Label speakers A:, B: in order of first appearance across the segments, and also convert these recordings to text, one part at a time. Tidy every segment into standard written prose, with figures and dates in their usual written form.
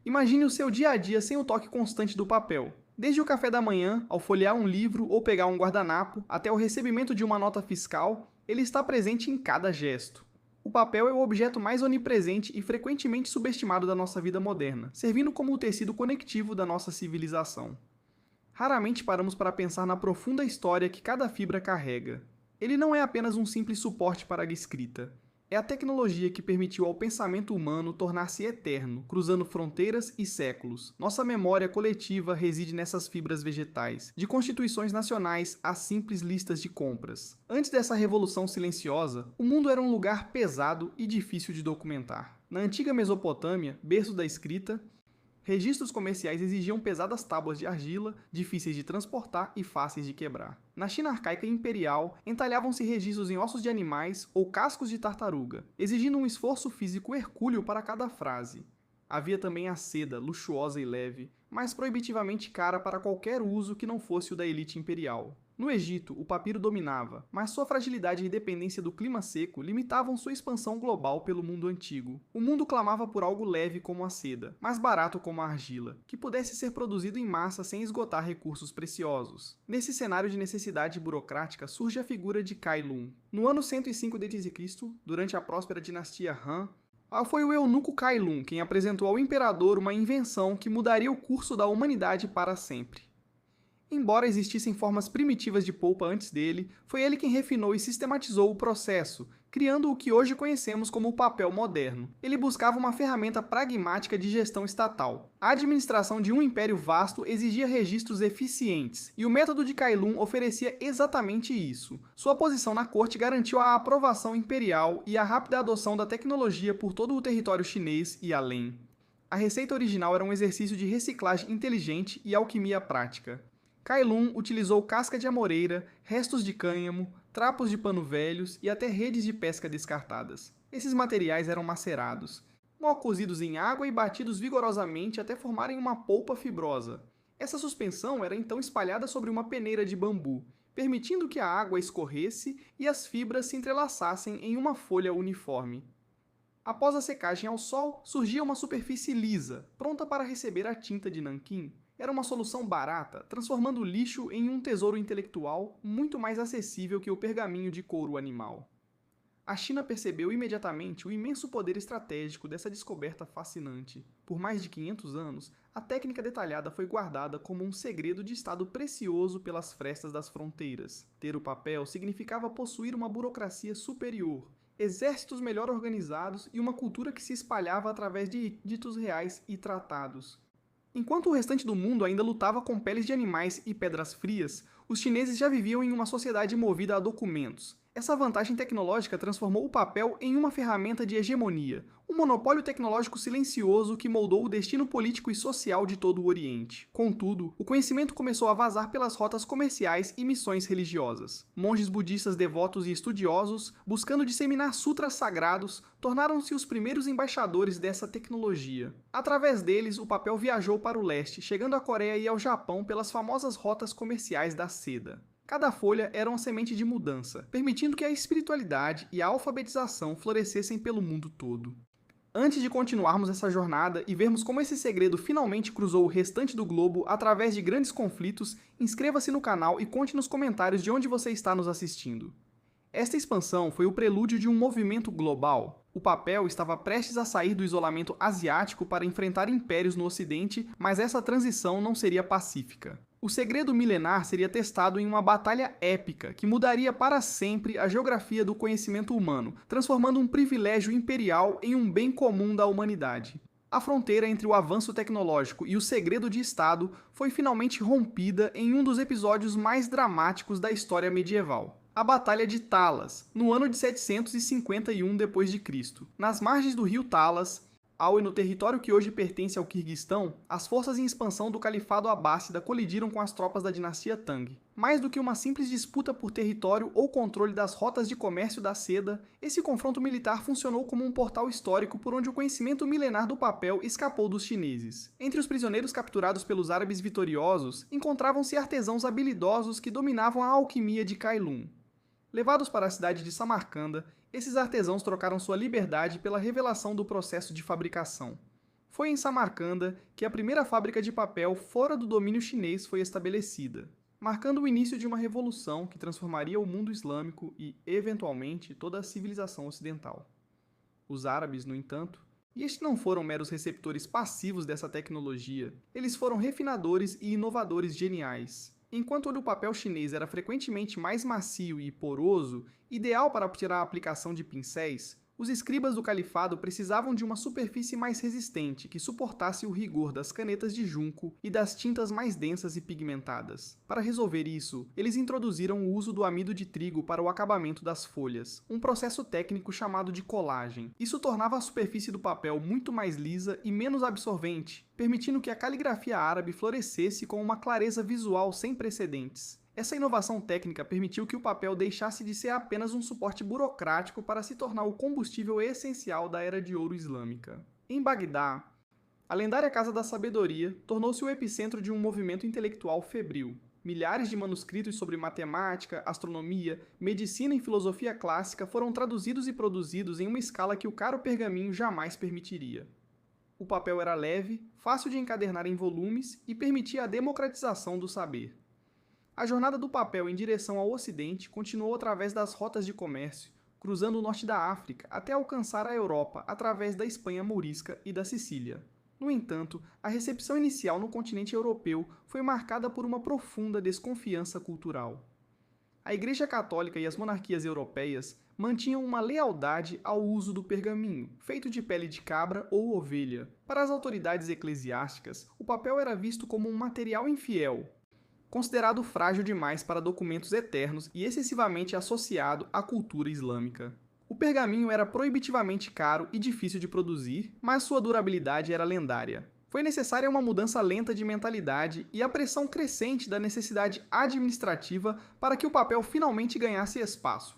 A: Imagine o seu dia a dia sem o toque constante do papel. Desde o café da manhã, ao folhear um livro ou pegar um guardanapo, até o recebimento de uma nota fiscal, ele está presente em cada gesto. O papel é o objeto mais onipresente e frequentemente subestimado da nossa vida moderna, servindo como o tecido conectivo da nossa civilização. Raramente paramos para pensar na profunda história que cada fibra carrega. Ele não é apenas um simples suporte para a escrita. É a tecnologia que permitiu ao pensamento humano tornar-se eterno, cruzando fronteiras e séculos. Nossa memória coletiva reside nessas fibras vegetais, de constituições nacionais a simples listas de compras. Antes dessa revolução silenciosa, o mundo era um lugar pesado e difícil de documentar. Na antiga Mesopotâmia, berço da escrita, registros comerciais exigiam pesadas tábuas de argila, difíceis de transportar e fáceis de quebrar. Na China arcaica e imperial, entalhavam-se registros em ossos de animais ou cascos de tartaruga, exigindo um esforço físico hercúleo para cada frase. Havia também a seda, luxuosa e leve, mas proibitivamente cara para qualquer uso que não fosse o da elite imperial. No Egito, o papiro dominava, mas sua fragilidade e dependência do clima seco limitavam sua expansão global pelo mundo antigo. O mundo clamava por algo leve como a seda, mais barato como a argila, que pudesse ser produzido em massa sem esgotar recursos preciosos. Nesse cenário de necessidade burocrática surge a figura de Kai Lun. No ano 105 d.C., durante a próspera dinastia Han, foi o eunuco Kai Lun quem apresentou ao imperador uma invenção que mudaria o curso da humanidade para sempre. Embora existissem formas primitivas de polpa antes dele, foi ele quem refinou e sistematizou o processo, criando o que hoje conhecemos como o papel moderno. Ele buscava uma ferramenta pragmática de gestão estatal. A administração de um império vasto exigia registros eficientes, e o método de Kai Lun oferecia exatamente isso. Sua posição na corte garantiu a aprovação imperial e a rápida adoção da tecnologia por todo o território chinês e além. A receita original era um exercício de reciclagem inteligente e alquimia prática. Kai Lun utilizou casca de amoreira, restos de cânhamo, trapos de pano velhos e até redes de pesca descartadas. Esses materiais eram macerados, mal cozidos em água e batidos vigorosamente até formarem uma polpa fibrosa. Essa suspensão era então espalhada sobre uma peneira de bambu, permitindo que a água escorresse e as fibras se entrelaçassem em uma folha uniforme. Após a secagem ao sol, surgia uma superfície lisa, pronta para receber a tinta de nanquim. Era uma solução barata, transformando o lixo em um tesouro intelectual muito mais acessível que o pergaminho de couro animal. A China percebeu imediatamente o imenso poder estratégico dessa descoberta fascinante. Por mais de 500 anos, a técnica detalhada foi guardada como um segredo de estado precioso pelas frestas das fronteiras. Ter o papel significava possuir uma burocracia superior, exércitos melhor organizados e uma cultura que se espalhava através de ditos reais e tratados. Enquanto o restante do mundo ainda lutava com peles de animais e pedras frias, os chineses já viviam em uma sociedade movida a documentos. Essa vantagem tecnológica transformou o papel em uma ferramenta de hegemonia, um monopólio tecnológico silencioso que moldou o destino político e social de todo o Oriente. Contudo, o conhecimento começou a vazar pelas rotas comerciais e missões religiosas. Monges budistas devotos e estudiosos, buscando disseminar sutras sagrados, tornaram-se os primeiros embaixadores dessa tecnologia. Através deles, o papel viajou para o leste, chegando à Coreia e ao Japão pelas famosas rotas comerciais da seda. Cada folha era uma semente de mudança, permitindo que a espiritualidade e a alfabetização florescessem pelo mundo todo. Antes de continuarmos essa jornada e vermos como esse segredo finalmente cruzou o restante do globo através de grandes conflitos, inscreva-se no canal e conte nos comentários de onde você está nos assistindo. Esta expansão foi o prelúdio de um movimento global. O papel estava prestes a sair do isolamento asiático para enfrentar impérios no Ocidente, mas essa transição não seria pacífica. O segredo milenar seria testado em uma batalha épica que mudaria para sempre a geografia do conhecimento humano, transformando um privilégio imperial em um bem comum da humanidade. A fronteira entre o avanço tecnológico e o segredo de Estado foi finalmente rompida em um dos episódios mais dramáticos da história medieval. A Batalha de Talas, no ano de 751 d.C. Nas margens do rio Talas, e no território que hoje pertence ao Quirguistão, as forças em expansão do Califado Abássida colidiram com as tropas da dinastia Tang. Mais do que uma simples disputa por território ou controle das rotas de comércio da seda, esse confronto militar funcionou como um portal histórico por onde o conhecimento milenar do papel escapou dos chineses. Entre os prisioneiros capturados pelos árabes vitoriosos, encontravam-se artesãos habilidosos que dominavam a alquimia de Kai Lun. Levados para a cidade de Samarcanda, esses artesãos trocaram sua liberdade pela revelação do processo de fabricação. Foi em Samarcanda que a primeira fábrica de papel fora do domínio chinês foi estabelecida, marcando o início de uma revolução que transformaria o mundo islâmico e, eventualmente, toda a civilização ocidental. Os árabes, no entanto, e estes não foram meros receptores passivos dessa tecnologia, eles foram refinadores e inovadores geniais. Enquanto o papel chinês era frequentemente mais macio e poroso, ideal para tirar a aplicação de pincéis, os escribas do califado precisavam de uma superfície mais resistente que suportasse o rigor das canetas de junco e das tintas mais densas e pigmentadas. Para resolver isso, eles introduziram o uso do amido de trigo para o acabamento das folhas, um processo técnico chamado de colagem. Isso tornava a superfície do papel muito mais lisa e menos absorvente, permitindo que a caligrafia árabe florescesse com uma clareza visual sem precedentes. Essa inovação técnica permitiu que o papel deixasse de ser apenas um suporte burocrático para se tornar o combustível essencial da Era de Ouro Islâmica. Em Bagdá, a lendária Casa da Sabedoria tornou-se o epicentro de um movimento intelectual febril. Milhares de manuscritos sobre matemática, astronomia, medicina e filosofia clássica foram traduzidos e produzidos em uma escala que o caro pergaminho jamais permitiria. O papel era leve, fácil de encadernar em volumes e permitia a democratização do saber. A jornada do papel em direção ao Ocidente continuou através das rotas de comércio, cruzando o norte da África até alcançar a Europa através da Espanha mourisca e da Sicília. No entanto, a recepção inicial no continente europeu foi marcada por uma profunda desconfiança cultural. A Igreja Católica e as monarquias europeias mantinham uma lealdade ao uso do pergaminho, feito de pele de cabra ou ovelha. Para as autoridades eclesiásticas, o papel era visto como um material infiel, considerado frágil demais para documentos eternos e excessivamente associado à cultura islâmica. O pergaminho era proibitivamente caro e difícil de produzir, mas sua durabilidade era lendária. Foi necessária uma mudança lenta de mentalidade e a pressão crescente da necessidade administrativa para que o papel finalmente ganhasse espaço.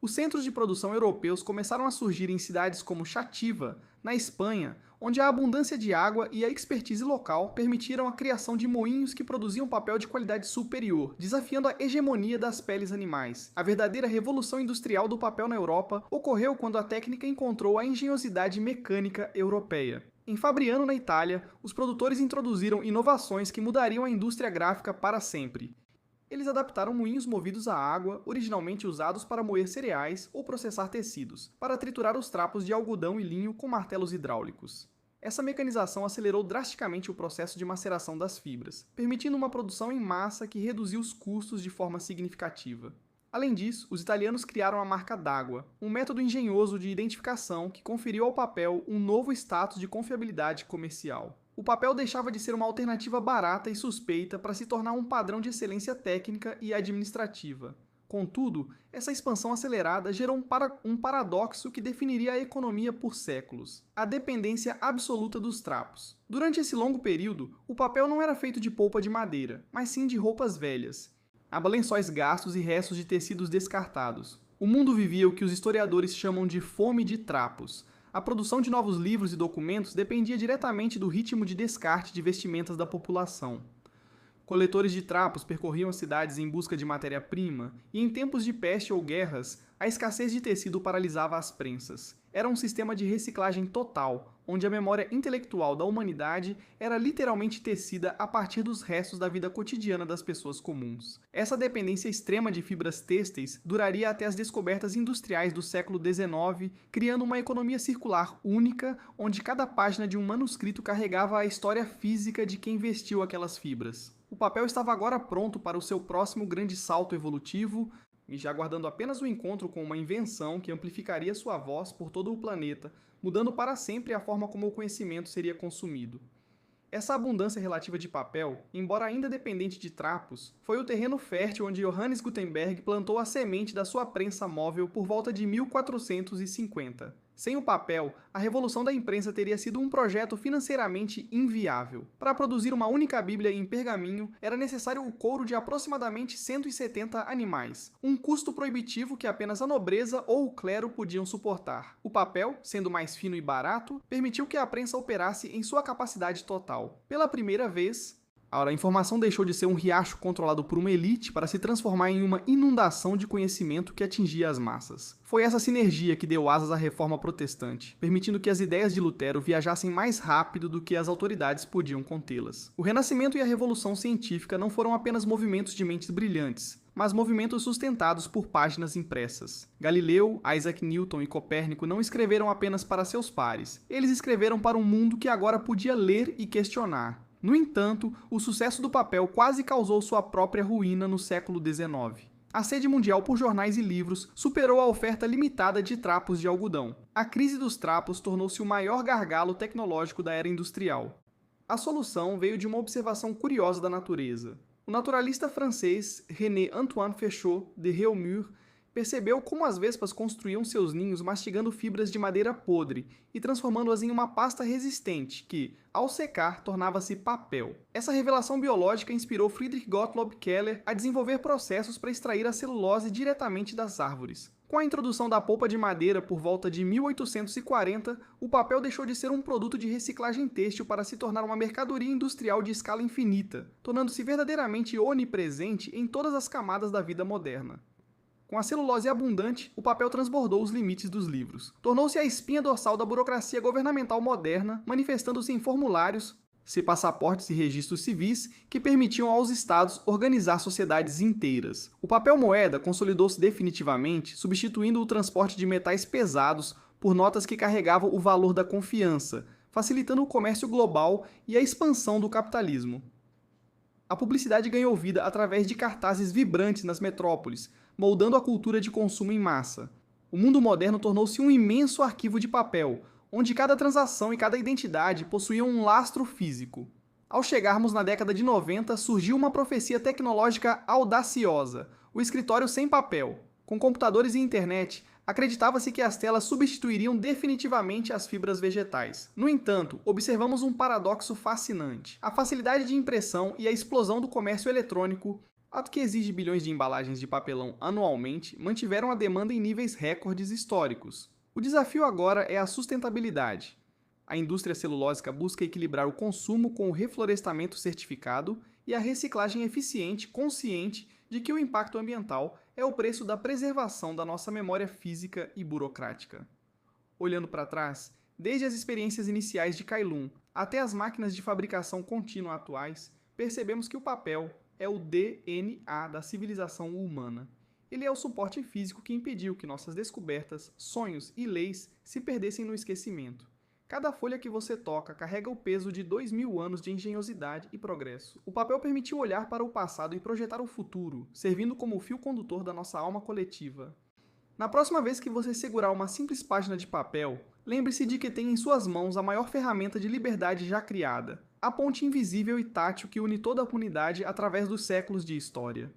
A: Os centros de produção europeus começaram a surgir em cidades como Xativa, na Espanha, onde a abundância de água e a expertise local permitiram a criação de moinhos que produziam papel de qualidade superior, desafiando a hegemonia das peles animais. A verdadeira revolução industrial do papel na Europa ocorreu quando a técnica encontrou a engenhosidade mecânica europeia. Em Fabriano, na Itália, os produtores introduziram inovações que mudariam a indústria gráfica para sempre. Eles adaptaram moinhos movidos a água, originalmente usados para moer cereais ou processar tecidos, para triturar os trapos de algodão e linho com martelos hidráulicos. Essa mecanização acelerou drasticamente o processo de maceração das fibras, permitindo uma produção em massa que reduziu os custos de forma significativa. Além disso, os italianos criaram a marca d'água, um método engenhoso de identificação que conferiu ao papel um novo status de confiabilidade comercial. O papel deixava de ser uma alternativa barata e suspeita para se tornar um padrão de excelência técnica e administrativa. Contudo, essa expansão acelerada gerou um paradoxo que definiria a economia por séculos: a dependência absoluta dos trapos. Durante esse longo período, o papel não era feito de polpa de madeira, mas sim de roupas velhas, lençóis gastos e restos de tecidos descartados. O mundo vivia o que os historiadores chamam de fome de trapos. A produção de novos livros e documentos dependia diretamente do ritmo de descarte de vestimentas da população. Coletores de trapos percorriam as cidades em busca de matéria-prima, e em tempos de peste ou guerras, a escassez de tecido paralisava as prensas. Era um sistema de reciclagem total, onde a memória intelectual da humanidade era literalmente tecida a partir dos restos da vida cotidiana das pessoas comuns. Essa dependência extrema de fibras têxteis duraria até as descobertas industriais do século XIX, criando uma economia circular única, onde cada página de um manuscrito carregava a história física de quem vestiu aquelas fibras. O papel estava agora pronto para o seu próximo grande salto evolutivo, e já aguardando apenas o encontro com uma invenção que amplificaria sua voz por todo o planeta, mudando para sempre a forma como o conhecimento seria consumido. Essa abundância relativa de papel, embora ainda dependente de trapos, foi o terreno fértil onde Johannes Gutenberg plantou a semente da sua prensa móvel por volta de 1450. Sem o papel, a revolução da imprensa teria sido um projeto financeiramente inviável. Para produzir uma única Bíblia em pergaminho, era necessário o couro de aproximadamente 170 animais, um custo proibitivo que apenas a nobreza ou o clero podiam suportar. O papel, sendo mais fino e barato, permitiu que a prensa operasse em sua capacidade total. Pela primeira vez, A informação deixou de ser um riacho controlado por uma elite para se transformar em uma inundação de conhecimento que atingia as massas. Foi essa sinergia que deu asas à Reforma Protestante, permitindo que as ideias de Lutero viajassem mais rápido do que as autoridades podiam contê-las. O Renascimento e a Revolução Científica não foram apenas movimentos de mentes brilhantes, mas movimentos sustentados por páginas impressas. Galileu, Isaac Newton e Copérnico não escreveram apenas para seus pares, eles escreveram para um mundo que agora podia ler e questionar. No entanto, o sucesso do papel quase causou sua própria ruína no século XIX. A sede mundial por jornais e livros superou a oferta limitada de trapos de algodão. A crise dos trapos tornou-se o maior gargalo tecnológico da era industrial. A solução veio de uma observação curiosa da natureza. O naturalista francês René Antoine Fechot de Réaumur percebeu como as vespas construíam seus ninhos mastigando fibras de madeira podre e transformando-as em uma pasta resistente que, ao secar, tornava-se papel. Essa revelação biológica inspirou Friedrich Gottlob Keller a desenvolver processos para extrair a celulose diretamente das árvores. Com a introdução da polpa de madeira por volta de 1840, o papel deixou de ser um produto de reciclagem têxtil para se tornar uma mercadoria industrial de escala infinita, tornando-se verdadeiramente onipresente em todas as camadas da vida moderna. Com a celulose abundante, o papel transbordou os limites dos livros. Tornou-se a espinha dorsal da burocracia governamental moderna, manifestando-se em formulários, passaportes e registros civis que permitiam aos estados organizar sociedades inteiras. O papel moeda consolidou-se definitivamente, substituindo o transporte de metais pesados por notas que carregavam o valor da confiança, facilitando o comércio global e a expansão do capitalismo. A publicidade ganhou vida através de cartazes vibrantes nas metrópoles, moldando a cultura de consumo em massa. O mundo moderno tornou-se um imenso arquivo de papel, onde cada transação e cada identidade possuíam um lastro físico. Ao chegarmos na década de 90, surgiu uma profecia tecnológica audaciosa, o escritório sem papel. Com computadores e internet, acreditava-se que as telas substituiriam definitivamente as fibras vegetais. No entanto, observamos um paradoxo fascinante. A facilidade de impressão e a explosão do comércio eletrônico, ato que exige bilhões de embalagens de papelão anualmente, mantiveram a demanda em níveis recordes históricos. O desafio agora é a sustentabilidade. A indústria celulósica busca equilibrar o consumo com o reflorestamento certificado e a reciclagem eficiente, consciente de que o impacto ambiental é o preço da preservação da nossa memória física e burocrática. Olhando para trás, desde as experiências iniciais de Kailun até as máquinas de fabricação contínua atuais, percebemos que o papel é o DNA da civilização humana. Ele é o suporte físico que impediu que nossas descobertas, sonhos e leis se perdessem no esquecimento. Cada folha que você toca carrega o peso de 2000 anos de engenhosidade e progresso. O papel permitiu olhar para o passado e projetar o futuro, servindo como o fio condutor da nossa alma coletiva. Na próxima vez que você segurar uma simples página de papel, lembre-se de que tem em suas mãos a maior ferramenta de liberdade já criada, a ponte invisível e tátil que une toda a humanidade através dos séculos de história.